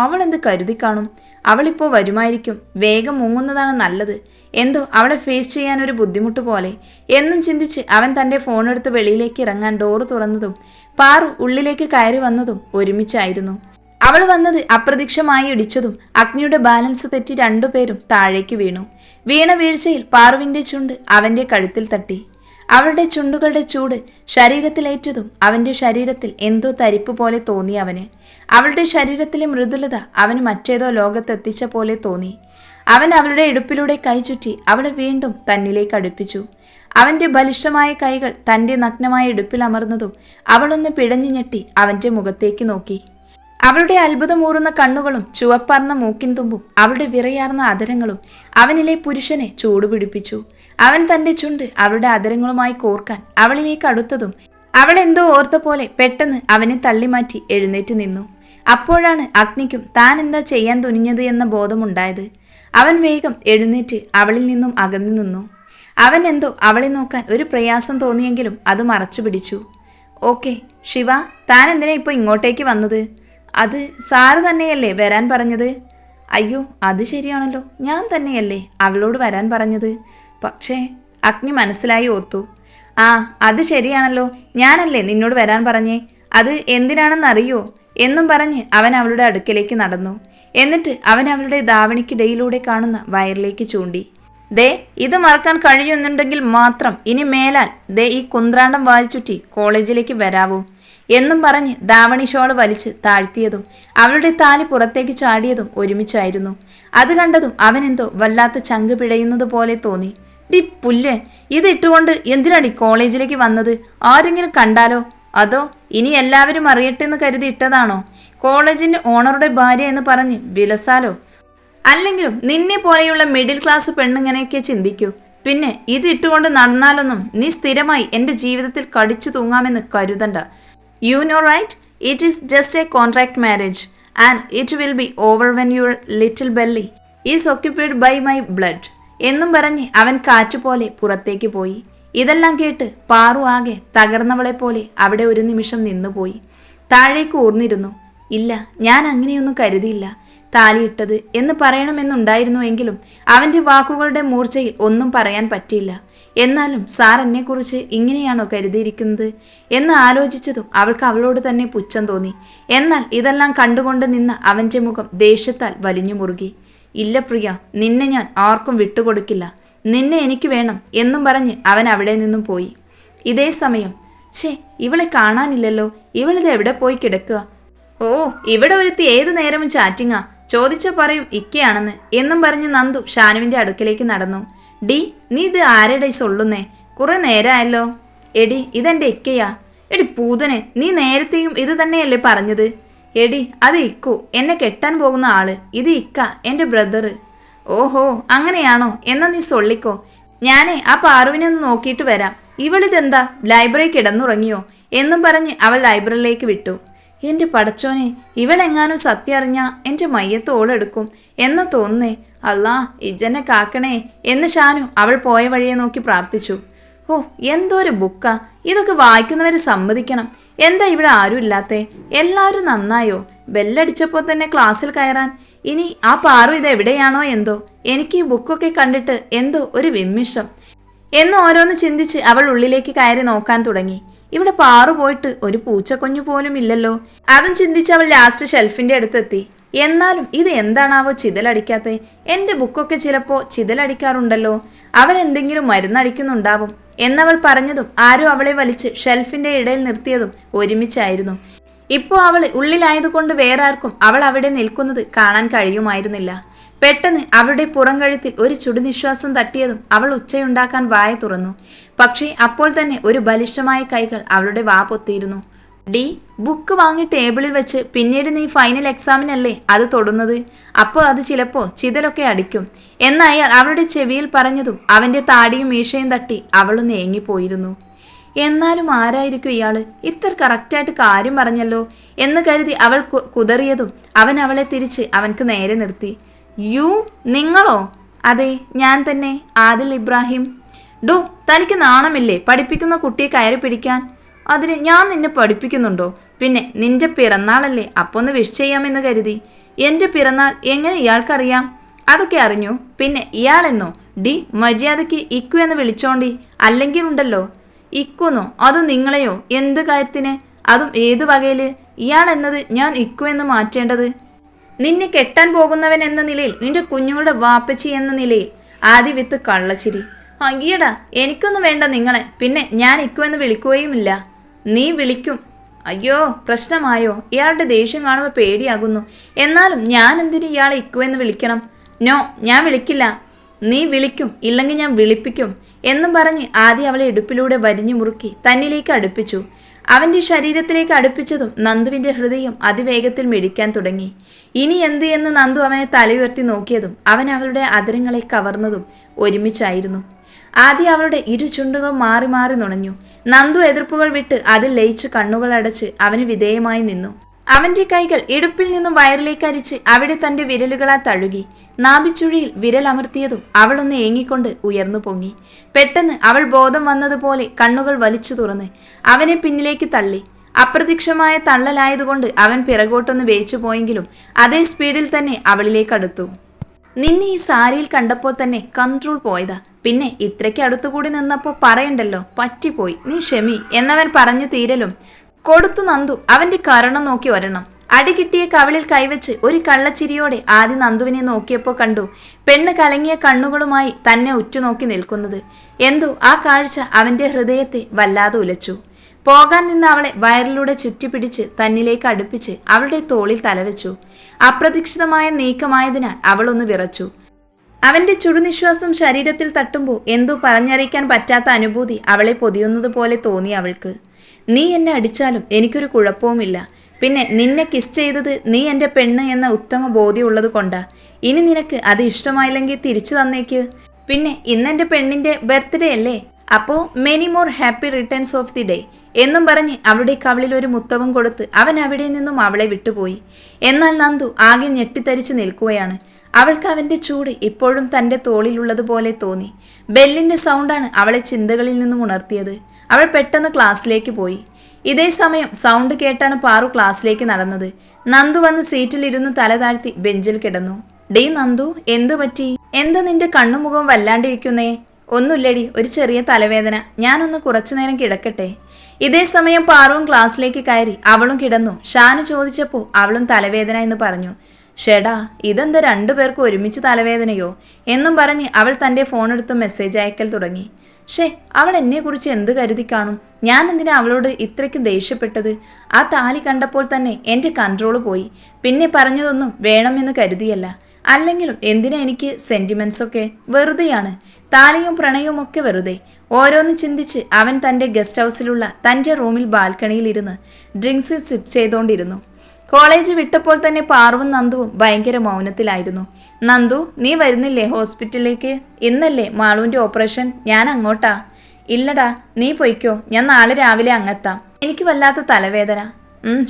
അവൾ എന്ത് കരുതി കാണും? അവളിപ്പോൾ വരുമായിരിക്കും, വേഗം മുങ്ങുന്നതാണ് നല്ലത്. എന്തോ അവളെ ഫേസ് ചെയ്യാനൊരു ബുദ്ധിമുട്ട് പോലെ എന്നും ചിന്തിച്ച് അവൻ തൻ്റെ ഫോണെടുത്ത് വെളിയിലേക്ക് ഇറങ്ങാൻ ഡോറ് തുറന്നതും പാറു ഉള്ളിലേക്ക് കയറി വന്നതും ഒരുമിച്ചായിരുന്നു. അവൾ വന്നത് അപ്രതീക്ഷമായി ഇടിച്ചതും അഗ്നിയുടെ ബാലൻസ് തെറ്റി രണ്ടുപേരും താഴേക്ക് വീണു. വീണ വീഴ്ചയിൽ പാറുവിൻ്റെ ചുണ്ട് അവൻ്റെ കഴുത്തിൽ തട്ടി. അവളുടെ ചുണ്ടുകളുടെ ചൂട് ശരീരത്തിലേറ്റതും അവൻ്റെ ശരീരത്തിൽ എന്തോ തരിപ്പ് പോലെ തോന്നി അവന്. അവളുടെ ശരീരത്തിലെ മൃദുലത അവന് മറ്റേതോ ലോകത്തെത്തിച്ച പോലെ തോന്നി. അവൻ അവളുടെ ഇടുപ്പിലൂടെ കൈ ചുറ്റി അവളെ വീണ്ടും തന്നിലേക്ക് അടുപ്പിച്ചു. അവൻ്റെ ബലിഷ്ഠമായ കൈകൾ തൻ്റെ നഗ്നമായ ഇടുപ്പിൽ അമർന്നതും അവളൊന്ന് പിടഞ്ഞു ഞെട്ടി അവൻ്റെ മുഖത്തേക്ക് നോക്കി. അവളുടെ അത്ഭുതമൂറുന്ന കണ്ണുകളും ചുവപ്പാർന്ന മൂക്കിൻ തുമ്പും അവളുടെ വിറയാർന്ന അധരങ്ങളും അവനിലെ പുരുഷനെ ചൂടുപിടിപ്പിച്ചു. അവൻ തൻ്റെ ചുണ്ട് അവളുടെ അധരങ്ങളുമായി കോർക്കാൻ അവളിലേക്ക് അടുത്തതും അവൾ എന്തോ ഓർത്ത പോലെ പെട്ടെന്ന് അവനെ തള്ളിമാറ്റി എഴുന്നേറ്റ് നിന്നു. അപ്പോഴാണ് അഗ്നിക്കും താൻ എന്താ ചെയ്യാൻ തുനിഞ്ഞത് എന്ന ബോധമുണ്ടായത്. അവൻ വേഗം എഴുന്നേറ്റ് അവളിൽ നിന്നും അകന്നു നിന്നു. അവൻ എന്തോ അവളെ നോക്കാൻ ഒരു പ്രയാസം തോന്നിയെങ്കിലും അത് മറച്ചു പിടിച്ചു. ഓക്കെ. ശിവ, താൻ എന്തിനാ ഇപ്പോൾ ഇങ്ങോട്ടേക്ക് വന്നത്? അത് സാറ് തന്നെയല്ലേ വരാൻ പറഞ്ഞത്? അയ്യോ, അത് ശരിയാണല്ലോ, ഞാൻ തന്നെയല്ലേ അവളോട് വരാൻ പറഞ്ഞത്. പക്ഷേ അഗ്നി മനസ്സിലായി ഓർത്തു. ആ, അത് ശരിയാണല്ലോ, ഞാനല്ലേ നിന്നോട് വരാൻ പറഞ്ഞേ. അത് എന്തിനാണെന്നറിയോ എന്നും പറഞ്ഞ് അവൻ അവളുടെ അടുക്കലേക്ക് നടന്നു. എന്നിട്ട് അവൻ അവളുടെ ധാവണിക്കിടയിലൂടെ കാണുന്ന വയറിലേക്ക് ചൂണ്ടി. ദേ, ഇത് മറക്കാൻ കഴിയുന്നുണ്ടെങ്കിൽ മാത്രം ഇനി മേലാൽ ദേ ഈ കുന്ത്രാണ്ടം വാരിച്ചുറ്റി കോളേജിലേക്ക് വരാവൂ എന്നും പറഞ്ഞ് ധാവണി ഷോള് വലിച്ച് താഴ്ത്തിയതും അവളുടെ താലി പുറത്തേക്ക് ചാടിയതും ഒരുമിച്ചായിരുന്നു. അത് കണ്ടതും അവനെന്തോ വല്ലാത്ത ചങ്ക് പിടയുന്നത് പോലെ തോന്നി. ഡി പുല്ല്, ഇത് ഇട്ടുകൊണ്ട് എന്തിനാടി കോളേജിലേക്ക് വന്നത്? ആരെങ്കിലും കണ്ടാലോ? അതോ ഇനി എല്ലാവരും അറിയട്ടെ എന്ന് കരുതി ഇട്ടതാണോ? കോളേജിന്റെ ഓണറുടെ ഭാര്യ എന്ന് പറഞ്ഞ് വിലസാലോ? അല്ലെങ്കിലും നിന്നെ പോലെയുള്ള മിഡിൽ ക്ലാസ് പെണ്ണുങ്ങനെയൊക്കെ ചിന്തിക്കൂ. പിന്നെ ഇത് ഇട്ടുകൊണ്ട് നടന്നാലൊന്നും നീ സ്ഥിരമായി എൻ്റെ ജീവിതത്തിൽ കടിച്ചു തൂങ്ങാമെന്ന് കരുതണ്ട. You know right, it is just a contract marriage and it will be over when your little belly is occupied by my blood എന്നും പറഞ്ഞ് അവൻ കാറ്റുപോലെ പുറത്തേക്ക് പോയി. ഇതെല്ലാം കേട്ട് പാറു ആകെ തകർന്നവളെ പോലെ അവിടെ ഒരു നിമിഷം നിന്നുപോയി. താഴേക്ക് ഊർന്നിരുന്നു. ഇല്ല, ഞാൻ അങ്ങനെയൊന്നും കരുതിയില്ല. താലിയിട്ടത് എന്ന് പറയണമെന്നുണ്ടായിരുന്നുവെങ്കിലും അവൻ്റെ വാക്കുകളുടെ മൂർച്ചയിൽ ഒന്നും പറയാൻ പറ്റിയില്ല. എന്നാലും സാർ എന്നെക്കുറിച്ച് ഇങ്ങനെയാണോ കരുതിയിരിക്കുന്നത് എന്ന് ആലോചിച്ചതും അവൾക്ക് അവളോട് തന്നെ പുച്ഛം തോന്നി. എന്നാൽ ഇതെല്ലാം കണ്ടുകൊണ്ട് നിന്ന അവൻ്റെ മുഖം ദേഷ്യത്താൽ വലിഞ്ഞു മുറുകി. ഇല്ല പ്രിയ, നിന്നെ ഞാൻ ആർക്കും വിട്ടുകൊടുക്കില്ല. നിന്നെ എനിക്ക് വേണം എന്നും പറഞ്ഞ് അവൻ അവിടെ നിന്നും പോയി. ഇതേ സമയം, ഇവളെ കാണാനില്ലല്ലോ, ഇവളിത് എവിടെ പോയി കിടക്കുക? ഓ, ഇവിടെ ഒരുത്തി ഏതു നേരവും ചാറ്റിങ്ങാ, ചോദിച്ച പറയും ഇക്കയാണെന്ന് എന്നും പറഞ്ഞ് നന്ദു ഷാനുവിൻ്റെ അടുക്കലേക്ക് നടന്നു. ഡി, നീ ഇത് ആരുടെ സൊള്ളുന്നേ? കുറെ നേരമായല്ലോ. എടി, ഇതെൻ്റെ ഇക്കയാ. എടി പൂതനെ, നീ നേരത്തെയും ഇത് തന്നെയല്ലേ പറഞ്ഞത്? എടി, അത് ഇക്കു, എന്നെ കെട്ടാൻ പോകുന്ന ആള്. ഇത് ഇക്ക, എൻ്റെ ബ്രദറ്. ഓഹോ, അങ്ങനെയാണോ? എന്നാ നീ സൊള്ളിക്കോ. ഞാനേ ആ പാറുവിനെ ഒന്ന് നോക്കിയിട്ട് വരാം. ഇവളിതെന്താ ലൈബ്രറി കിടന്നുറങ്ങിയോ എന്നും പറഞ്ഞ് അവൾ ലൈബ്രറിയിലേക്ക് വിട്ടു. എൻ്റെ പടച്ചോനെ, ഇവളെങ്ങാനും സത്യം അറിഞ്ഞാ എൻ്റെ മയ്യത്ത് ഓളെടുക്കും എന്ന് തോന്നുന്നേ. അല്ലാ, ഇജ്ജെന്നെ കാക്കണേ എന്ന് ഷാനു അവൾ പോയ വഴിയെ നോക്കി പ്രാർത്ഥിച്ചു. ഓ, എന്തോരു ബുക്കാ, ഇതൊക്കെ വായിക്കുന്നവരെ സമ്മതിക്കണം. എന്താ ഇവിടെ ആരും ഇല്ലാത്തേ? എല്ലാവരും നന്നായോ? ബെല്ലടിച്ചപ്പോൾ തന്നെ ക്ലാസ്സിൽ കയറാൻ. ഇനി ആ പാറു ഇത് എവിടെയാണോ എന്തോ? എനിക്ക് ഈ ബുക്കൊക്കെ കണ്ടിട്ട് എന്തോ ഒരു വിമ്മിഷ്ടം എന്ന് ഓരോന്ന് ചിന്തിച്ച് അവൾ ഉള്ളിലേക്ക് കയറി നോക്കാൻ തുടങ്ങി. ഇവിടെ പാറു പോയിട്ട് ഒരു പൂച്ചക്കുഞ്ഞു പോലും ഇല്ലല്ലോ. അതും ചിന്തിച്ച് അവൾ ലാസ്റ്റ് ഷെൽഫിന്റെ അടുത്തെത്തി. എന്നാലും ഇത് എന്താണാവോ ചിതലടിക്കാത്തേ? എൻ്റെ ബുക്കൊക്കെ ചിലപ്പോൾ ചിതലടിക്കാറുണ്ടല്ലോ. അവരെന്തെങ്കിലും മരുന്നടിക്കുന്നുണ്ടാവും എന്നവൾ പറഞ്ഞതും ആരോ അവളെ വലിച്ച് ഷെൽഫിന്റെ ഇടയിൽ നിർത്തിയതും ഒരുമിച്ചായിരുന്നു. ഇപ്പോൾ അവൾ ഉള്ളിലായതുകൊണ്ട് വേറെ ആർക്കും അവൾ അവിടെ നിൽക്കുന്നത് കാണാൻ കഴിയുമായിരുന്നില്ല. പെട്ടെന്ന് അവളുടെ പുറം കഴുത്തിൽ ഒരു ചുടുനിശ്വാസം തട്ടിയതും അവൾ ഉച്ചയുണ്ടാക്കാൻ വായ തുറന്നു. പക്ഷേ അപ്പോൾ തന്നെ ഒരു ബലിഷ്ഠമായ കൈകൾ അവളുടെ വാ പൊത്തിയിരുന്നു. ഡി, ബുക്ക് വാങ്ങി ടേബിളിൽ വെച്ച് പിന്നീട് നീ ഫൈനൽ എക്സാമിനല്ലേ അത് തൊടുന്നത്. അപ്പോൾ അത് ചിലപ്പോൾ ചിതലൊക്കെ അടിക്കും എന്ന് അയാൾ അവളുടെ ചെവിയിൽ പറഞ്ഞതും അവൻ്റെ താടിയും മീശയും തട്ടി അവളൊന്ന് ഏങ്ങിപ്പോയിരുന്നു. എന്നാലും ആരായിരിക്കും ഇയാള്? ഇത്ര കറക്റ്റായിട്ട് കാര്യം പറഞ്ഞല്ലോ എന്ന് കരുതി അവൾ കുതറിയതും അവൻ അവളെ തിരിച്ച് അവൻക്ക് നേരെ നിർത്തി. യു, നിങ്ങളോ? അതെ, ഞാൻ തന്നെ, ആദിൽ ഇബ്രാഹിം. ഡോ, തനിക്ക് നാണമില്ലേ പഠിപ്പിക്കുന്ന കുട്ടിയെ കയറി പിടിക്കാൻ? അതിന് ഞാൻ നിന്നെ പഠിപ്പിക്കുന്നുണ്ടോ? പിന്നെ നിന്റെ പിറന്നാളല്ലേ, അപ്പോൾ ഒന്ന് വിഷ് ചെയ്യാമെന്ന് കരുതി. എൻ്റെ പിറന്നാൾ എങ്ങനെ ഇയാൾക്കറിയാം? അതൊക്കെ അറിഞ്ഞു. പിന്നെ ഇയാളെന്നോ? ഡി, മര്യാദയ്ക്ക് ഇക്കു എന്ന് വിളിച്ചോണ്ടി, അല്ലെങ്കിൽ ഉണ്ടല്ലോ. ഇക്കുന്നോ? അതും നിങ്ങളെയോ? എന്ത് കാര്യത്തിന്? അതും ഏതു വകയിൽ? ഇയാൾ എന്നത് ഞാൻ ഇക്കു എന്ന് മാറ്റേണ്ടത്? നിന്നെ കെട്ടാൻ പോകുന്നവൻ എന്ന നിലയിൽ, നിന്റെ കുഞ്ഞുങ്ങളുടെ വാപ്പച്ചി എന്ന നിലയിൽ. ആദ്യ വിത്ത് കള്ളച്ചിരി. അയ്യടാ, എനിക്കൊന്നും വേണ്ട നിങ്ങളെ. പിന്നെ ഞാൻ ഇക്കു എന്ന് വിളിക്കുകയുമില്ല. നീ വിളിക്കും. അയ്യോ, പ്രശ്നമായോ? ഇയാളുടെ ദേഷ്യം കാണുമ്പോൾ പേടിയാകുന്നു. എന്നാലും ഞാൻ എന്തിന് ഇയാളെ ഇക്കു എന്ന് വിളിക്കണം? നോ, ഞാൻ വിളിക്കില്ല. നീ വിളിക്കും, ഇല്ലെങ്കിൽ ഞാൻ വിളിപ്പിക്കും എന്നും പറഞ്ഞ് ആദ്യം അവളെ ഇടുപ്പിലൂടെ വരിഞ്ഞു മുറുക്കി തന്നിലേക്ക് അടുപ്പിച്ചു. അവൻ്റെ ശരീരത്തിലേക്ക് അടുപ്പിച്ചതും നന്ദുവിൻ്റെ ഹൃദയം അതിവേഗത്തിൽ മിടിക്കാൻ തുടങ്ങി. ഇനി എന്ത് എന്ന് നന്ദു അവനെ തലയുയർത്തി നോക്കിയതും അവൻ അവളുടെ അതിരങ്ങളെ കവർന്നതും ഒരുമിച്ചായിരുന്നു. ആദ്യം അവളുടെ ഇരു ചുണ്ടുകൾ മാറി മാറി നുണഞ്ഞു. നന്ദു എതിർപ്പുകൾ വിട്ട് അതിൽ ലയിച്ച് കണ്ണുകൾ അടച്ച് അവന് വിധേയമായി നിന്നു. അവന്റെ കൈകൾ ഇടുപ്പിൽ നിന്നും വയറിലേക്ക് അരിച്ച് അവിടെ തന്റെ വിരലുകളാൽ തഴുകി. നാഭിച്ചുഴിയിൽ വിരൽ അമർത്തിയതും അവളൊന്ന് ഏങ്ങിക്കൊണ്ട് ഉയർന്നു പൊങ്ങി. പെട്ടെന്ന് അവൾ ബോധം വന്നതുപോലെ കണ്ണുകൾ വലിച്ചു തുറന്ന് അവനെ പിന്നിലേക്ക് തള്ളി. അപ്രത്യക്ഷമായ തള്ളലായതുകൊണ്ട് അവൻ പിറകോട്ടൊന്ന് വേച്ചു പോയെങ്കിലും അതേ സ്പീഡിൽ തന്നെ അവളിലേക്ക് അടുത്തു. നിന്നെ ഈ സാരിയിൽ കണ്ടപ്പോൾ തന്നെ കൺട്രോൾ പോയതാ. പിന്നെ ഇത്രയ്ക്ക് അടുത്തുകൂടി നിന്നപ്പോൾ പറയണ്ടല്ലോ, പറ്റിപ്പോയി, നീ ക്ഷമി എന്നവൻ പറഞ്ഞു തീരലും കൊടുത്തു നന്ദു അവന്റെ കരണം നോക്കി ഒരെണ്ണം. അടി കിട്ടിയ കവിളിൽ കൈവച്ച് ഒരു കള്ളച്ചിരിയോടെ ആദ്യം നന്ദുവിനെ നോക്കിയപ്പോൾ കണ്ടു പെണ്ണ് കലങ്ങിയ കണ്ണുകളുമായി തന്നെ ഉറ്റുനോക്കി നിൽക്കുന്നത്. എന്തോ ആ കാഴ്ച അവന്റെ ഹൃദയത്തെ വല്ലാതെ ഉലച്ചു. പോകാൻ നിന്ന് അവളെ വയറിലൂടെ ചുറ്റിപ്പിടിച്ച് തന്നിലേക്ക് അടുപ്പിച്ച് അവളുടെ തോളിൽ തലവെച്ചു. അപ്രതീക്ഷിതമായ നീക്കമായതിനാൽ അവളൊന്ന് വിറച്ചു. അവന്റെ ചുടുനിശ്വാസം ശരീരത്തിൽ തട്ടുമ്പോൾ എന്തോ പറഞ്ഞറിയിക്കാൻ പറ്റാത്ത അനുഭൂതി അവളെ പൊതിയുന്നത് പോലെ തോന്നി അവൾക്ക്. നീ എന്നെ അടിച്ചാലും എനിക്കൊരു കുഴപ്പവുമില്ല. പിന്നെ നിന്നെ കിസ് ചെയ്തത് നീ എൻ്റെ പെണ്ണ് എന്ന ഉത്തമ ബോധ്യമുള്ളത് കൊണ്ടാ. ഇനി നിനക്ക് അത് ഇഷ്ടമായില്ലെങ്കിൽ തിരിച്ചു തന്നേക്ക്. പിന്നെ ഇന്നെൻ്റെ പെണ്ണിൻ്റെ ബർത്ത്ഡേ അല്ലേ, അപ്പോൾ many more happy returns of the day എന്നും പറഞ്ഞ് അവളുടെ കവിളിൽ ഒരു മുത്തവും കൊടുത്ത് അവൻ അവിടെ നിന്നും അവളെ വിട്ടുപോയി. എന്നാൽ നന്ദു ആകെ ഞെട്ടിത്തരിച്ച് നിൽക്കുകയാണ്. അവൾക്ക് അവൻ്റെ ചൂട് ഇപ്പോഴും തൻ്റെ തോളിലുള്ളതുപോലെ തോന്നി. ബെല്ലിൻ്റെ സൗണ്ടാണ് അവളെ ചിന്തകളിൽ നിന്നും ഉണർത്തിയത്. അവൾ പെട്ടെന്ന് ക്ലാസ്സിലേക്ക് പോയി. ഇതേ സമയം സൗണ്ട് കേട്ടാണ് പാറു ക്ലാസ്സിലേക്ക് നടന്നത്. നന്ദു വന്ന് സീറ്റിലിരുന്ന് തല താഴ്ത്തി ബെഞ്ചിൽ കിടന്നു. ഡീ നന്ദു, എന്തു പറ്റി? എന്താ നിന്റെ കണ്ണുമുഖവും വല്ലാണ്ടിരിക്കുന്നേ? ഒന്നുമില്ലടി, ഒരു ചെറിയ തലവേദന, ഞാനൊന്ന് കുറച്ചു നേരം കിടക്കട്ടെ. ഇതേ സമയം പാറുവും ക്ലാസ്സിലേക്ക് കയറി. അവളും കിടന്നു. ഷാനു ചോദിച്ചപ്പോൾ അവളും തലവേദന എന്ന് പറഞ്ഞു. ഷെടാ, ഇതെന്താ രണ്ടുപേർക്കും ഒരുമിച്ച് തലവേദനയോ എന്നും പറഞ്ഞ് അവൾ തൻ്റെ ഫോണെടുത്ത് മെസ്സേജ് അയക്കൽ തുടങ്ങി. അവൾ എന്നെക്കുറിച്ച് എന്ത് കരുതി കാണും? ഞാൻ എന്തിനാ അവളോട് ഇത്രയ്ക്കും ദേഷ്യപ്പെട്ടത്? ആ താലി കണ്ടപ്പോൾ തന്നെ എൻ്റെ കൺട്രോള് പോയി. പിന്നെ പറഞ്ഞതൊന്നും വേണമെന്ന് കരുതിയല്ല. അല്ലെങ്കിലും എന്തിനാ എനിക്ക് സെൻറ്റിമെൻസൊക്കെ? വെറുതെയാണ്. താലിയും പ്രണയവും ഒക്കെ വെറുതെ. ഓരോന്ന് ചിന്തിച്ച് അവൻ തൻ്റെ ഗസ്റ്റ് ഹൗസിലുള്ള തൻ്റെ റൂമിൽ ബാൽക്കണിയിലിരുന്ന് ഡ്രിങ്ക്സ് സിപ്പ് ചെയ്തുകൊണ്ടിരുന്നു. കോളേജ് വിട്ടപ്പോൾ തന്നെ പാറുവും നന്ദുവും ഭയങ്കര മൗനത്തിലായിരുന്നു. നന്ദു, നീ വരുന്നില്ലേ ഹോസ്പിറ്റലിലേക്ക്? ഇന്നല്ലേ മാളുവിൻ്റെ ഓപ്പറേഷൻ? ഞാൻ അങ്ങോട്ടാ. ഇല്ലടാ, നീ പൊയ്ക്കോ, ഞാൻ നാളെ രാവിലെ അങ്ങെത്താം. എനിക്ക് വല്ലാത്ത തലവേദന.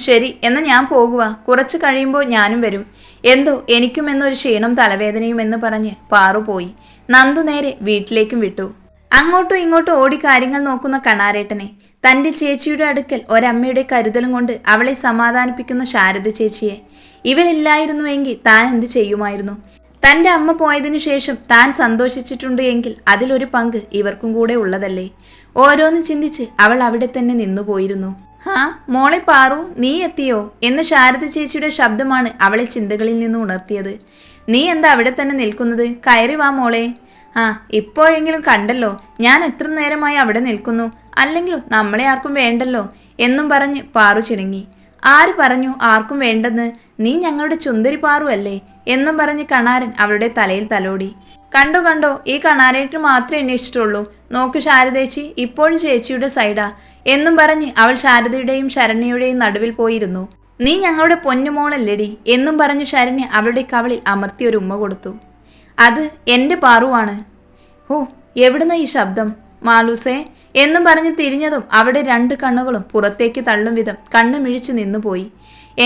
ശരി, എന്നാൽ ഞാൻ പോകുക. കുറച്ച് കഴിയുമ്പോൾ ഞാനും വരും. എന്തോ എനിക്കും എന്നൊരു ക്ഷീണം തലവേദനയും എന്ന് പറഞ്ഞ് പാറു പോയി. നന്ദു നേരെ വീട്ടിലേക്കും വിട്ടു. അങ്ങോട്ടും ഇങ്ങോട്ടും ഓടി കാര്യങ്ങൾ നോക്കുന്ന കണാരേട്ടനെ തൻ്റെ ചേച്ചിയുടെ അടുക്കൽ ഒരമ്മയുടെ കരുതലും കൊണ്ട് അവളെ സമാധാനിപ്പിക്കുന്ന ശാരദ ചേച്ചിയെ ഇവരില്ലായിരുന്നുവെങ്കിൽ താൻ എന്ത് ചെയ്യുമായിരുന്നു? തൻ്റെ അമ്മ പോയതിനു ശേഷം താൻ സന്തോഷിച്ചിട്ടുണ്ട് എങ്കിൽ അതിലൊരു പങ്ക് ഇവർക്കും കൂടെ ഉള്ളതല്ലേ? ഓരോന്ന് ചിന്തിച്ച് അവൾ അവിടെ തന്നെ നിന്നുപോയിരുന്നു. മോളെ പാറു, നീ എത്തിയോ എന്ന് ശാരദ ചേച്ചിയുടെ ശബ്ദമാണ് അവളെ ചിന്തകളിൽ നിന്ന് ഉണർത്തിയത്. നീ എന്താ അവിടെ തന്നെ നിൽക്കുന്നത്? കയറി വാ മോളെ. ഇപ്പോഴെങ്കിലും കണ്ടല്ലോ, ഞാൻ എത്ര നേരമായി അവിടെ നിൽക്കുന്നു. അല്ലെങ്കിലും നമ്മളെ ആർക്കും വേണ്ടല്ലോ എന്നും പറഞ്ഞ് പാറു ചിണുങ്ങി. ആര് പറഞ്ഞു ആർക്കും വേണ്ടെന്ന്? നീ ഞങ്ങളുടെ ചുന്ദരി പാറു അല്ലേ എന്നും പറഞ്ഞ് കണാരൻ അവളുടെ തലയിൽ തലോടി. കണ്ടോ, ഈ കണാരേട്ടിന് മാത്രമേ എന്നെ ഇഷ്ടമുള്ളൂ. നോക്ക് ശാരദേച്ചി, ഇപ്പോഴും ചേച്ചിയുടെ സൈഡാ എന്നും പറഞ്ഞ് അവൾ ശാരദയുടെയും ശരണ്യയുടെയും നടുവിൽ പോയിരുന്നു. നീ ഞങ്ങളുടെ പൊന്നുമോളല്ലേടി എന്നും പറഞ്ഞു ശരണ്യ അവളുടെ കവളിൽ അമർത്തിയൊരു ഉമ്മ കൊടുത്തു. അത് എൻ്റെ പാറുവാണ്. എവിടുന്ന ഈ ശബ്ദം? മാലൂസേ എന്നും പറഞ്ഞ് തിരിഞ്ഞതും അവിടെ രണ്ട് കണ്ണുകളും പുറത്തേക്ക് തള്ളും വിധം കണ്ണു മിഴിച്ച് നിന്നുപോയി.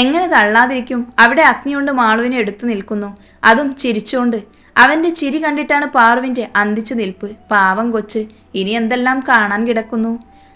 എങ്ങനെ തള്ളാതിരിക്കും? അവിടെ അഗ്നിയുണ്ട് മാളുവിനെ എടുത്തു നിൽക്കുന്നു, അതും ചിരിച്ചുകൊണ്ട്. അവൻ്റെ ചിരി കണ്ടിട്ടാണ് പാറുവിൻ്റെ അന്തിച്ചു നിൽപ്പ്. പാവം കൊച്ച്, ഇനി എന്തെല്ലാം കാണാൻ കിടക്കുന്നു.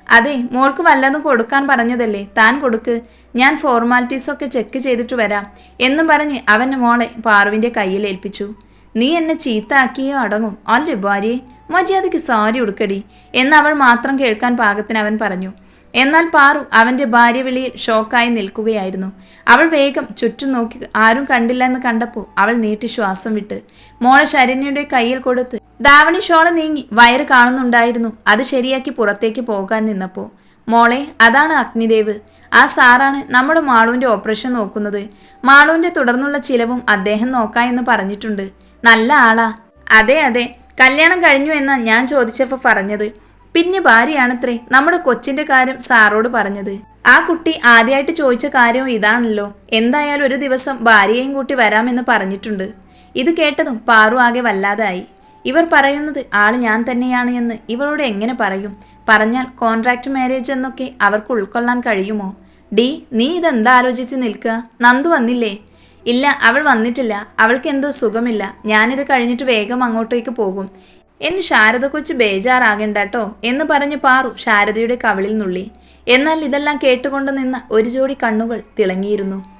അതെ, മോൾക്ക് വല്ലതും കൊടുക്കാൻ പറഞ്ഞതല്ലേ, താൻ കൊടുക്ക്. ഞാൻ ഫോർമാലിറ്റീസൊക്കെ ചെക്ക് ചെയ്തിട്ട് വരാം എന്നും പറഞ്ഞ് അവൻ മോളെ പാറുവിൻ്റെ കയ്യിൽ ഏൽപ്പിച്ചു. നീ എന്നെ ചീത്താക്കിയോ അടങ്ങും അല്ലേ ഭാര്യയെ? മര്യാദയ്ക്ക് സാരി ഉടുക്കടി എന്ന് അവൾ മാത്രം കേൾക്കാൻ പാകത്തിന് അവൻ പറഞ്ഞു. എന്നാൽ പാറു അവൻ്റെ ഭാര്യ വിളിയിൽ ഷോക്കായി നിൽക്കുകയായിരുന്നു. അവൾ വേഗം ചുറ്റും നോക്കി. ആരും കണ്ടില്ല എന്ന് കണ്ടപ്പോൾ അവൾ നീട്ടി ശ്വാസം വിട്ട് മോളെ ശരണ്യയുടെ കയ്യിൽ കൊടുത്ത് ദാവണി ഷോള് നീങ്ങി വയറ് കാണുന്നുണ്ടായിരുന്നു. അത് ശരിയാക്കി പുറത്തേക്ക് പോകാൻ നിന്നപ്പോൾ, മോളെ, അതാണ് അഗ്നിദേവ്. ആ സാറാണ് നമ്മുടെ മാളുവിൻ്റെ ഓപ്പറേഷൻ നോക്കുന്നത്. മാളുവിൻ്റെ തുടർന്നുള്ള ചിലവും അദ്ദേഹം നോക്കാമെന്ന് പറഞ്ഞിട്ടുണ്ട്. നല്ല ആളാ. അതെ, കല്യാണം കഴിഞ്ഞു എന്നാ ഞാൻ ചോദിച്ചപ്പോൾ പറഞ്ഞത്. പിന്നെ ഭാര്യയാണത്രേ. നമ്മുടെ കൊച്ചിൻ്റെ കാര്യം സാറോട് പറഞ്ഞത്. ആ കുട്ടി ആദ്യമായിട്ട് ചോദിച്ച കാര്യവും ഇതാണല്ലോ. എന്തായാലും ഒരു ദിവസം ഭാര്യയെയും കൂട്ടി വരാമെന്ന് പറഞ്ഞിട്ടുണ്ട്. ഇത് കേട്ടതും പാറു ആകെ വല്ലാതായി. ഇവർ പറയുന്നത് ആള് ഞാൻ തന്നെയാണ് എന്ന് ഇവളോട് എങ്ങനെ പറയും? പറഞ്ഞാൽ കോൺട്രാക്ട് മാരേജ് എന്നൊക്കെ അവർക്ക് ഉൾക്കൊള്ളാൻ കഴിയുമോ? ഡി, നീ ഇതെന്താ ആലോചിച്ച് നിൽക്കുക? നന്ദു വന്നില്ലേ? ഇല്ല, അവൾ വന്നിട്ടില്ല. അവൾക്ക് എന്തോ സുഖമില്ല. ഞാനിത് കഴിഞ്ഞിട്ട് വേഗം അങ്ങോട്ടേക്ക് പോകും. എന്ന് ശാരദ കൊച്ച് ബേജാറാകേണ്ടട്ടോ എന്ന് പറഞ്ഞു പാറു ശാരദയുടെ കവിളിൽ നുള്ളി. എന്നാൽ ഇതെല്ലാം കേട്ടുകൊണ്ട് നിന്ന ഒരു ജോഡി കണ്ണുകൾ തിളങ്ങിയിരുന്നു.